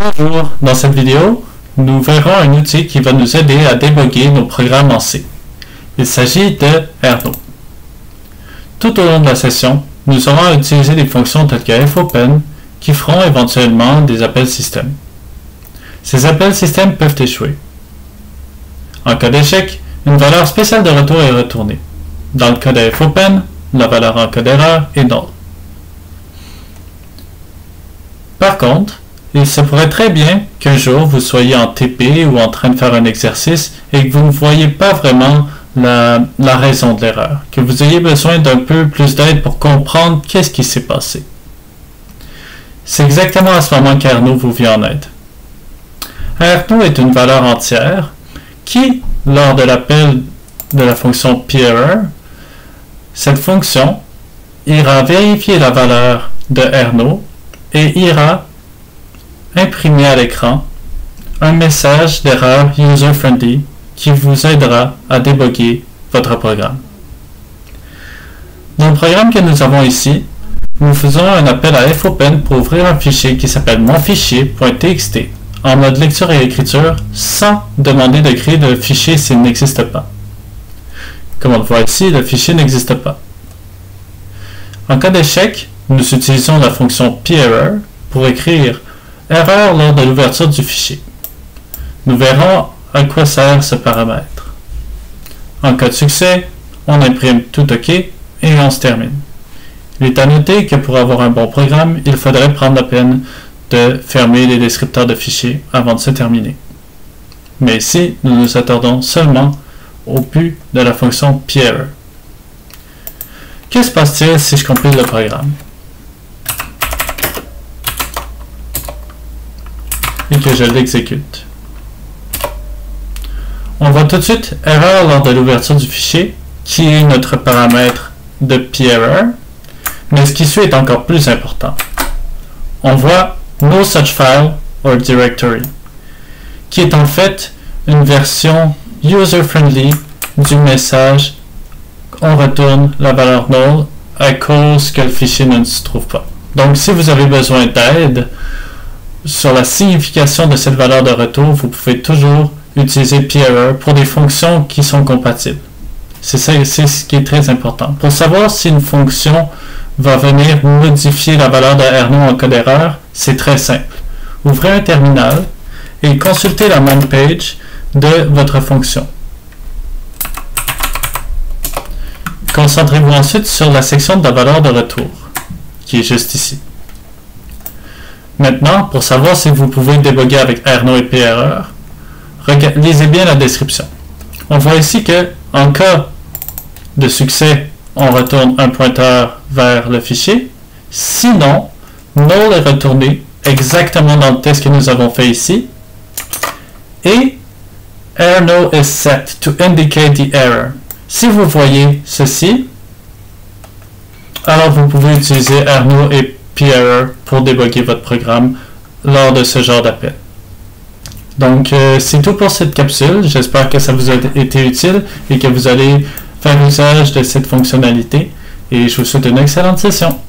Bonjour, dans cette vidéo, nous verrons un outil qui va nous aider à débugger nos programmes en C. Il s'agit de Erno. Tout au long de la session, nous aurons à utiliser des fonctions telles que fopen qui feront éventuellement des appels système. Ces appels système peuvent échouer. En cas d'échec, une valeur spéciale de retour est retournée. Dans le cas de fopen, la valeur en cas d'erreur est null. Par contre, il se pourrait très bien qu'un jour vous soyez en TP ou en train de faire un exercice et que vous ne voyez pas vraiment la raison de l'erreur, que vous ayez besoin d'un peu plus d'aide pour comprendre qu'est-ce qui s'est passé. C'est exactement à ce moment qu'Erno vous vient en aide. Erno est une valeur entière qui, lors de l'appel de la fonction PError, cette fonction ira vérifier la valeur de Erno et ira imprimer à l'écran un message d'erreur user-friendly qui vous aidera à débugger votre programme. Dans le programme que nous avons ici, nous faisons un appel à fopen pour ouvrir un fichier qui s'appelle monfichier.txt en mode lecture et écriture sans demander de créer de fichier s'il n'existe pas. Comme on le voit ici, le fichier n'existe pas. En cas d'échec, nous utilisons la fonction PError pour écrire erreur lors de l'ouverture du fichier. Nous verrons à quoi sert ce paramètre. En cas de succès, on imprime tout OK et on se termine. Il est à noter que pour avoir un bon programme, il faudrait prendre la peine de fermer les descripteurs de fichiers avant de se terminer. Mais ici, nous nous attardons seulement au but de la fonction PError. Que se passe-t-il si je compile le programme et que je l'exécute? On voit tout de suite erreur lors de l'ouverture du fichier, qui est notre paramètre de PError, mais ce qui suit est encore plus important. On voit no such file or directory, qui est en fait une version user-friendly du message on retourne la valeur null à cause que le fichier ne se trouve pas. Donc si vous avez besoin d'aide sur la signification de cette valeur de retour, vous pouvez toujours utiliser PError pour des fonctions qui sont compatibles. C'est ce qui est très important. Pour savoir si une fonction va venir modifier la valeur de Erno en cas d'erreur, c'est très simple. Ouvrez un terminal et consultez la main page de votre fonction. Concentrez-vous ensuite sur la section de la valeur de retour, qui est juste ici. Maintenant, pour savoir si vous pouvez débugger avec Erno et PError, lisez bien la description. On voit ici que, en cas de succès, on retourne un pointeur vers le fichier. Sinon, null est retourné exactement dans le test que nous avons fait ici. Et Erno is set to indicate the error. Si vous voyez ceci, alors vous pouvez utiliser Erno et PError pour débugger votre programme lors de ce genre d'appel. Donc, c'est tout pour cette capsule. J'espère que ça vous a été utile et que vous allez faire usage de cette fonctionnalité. Et je vous souhaite une excellente session.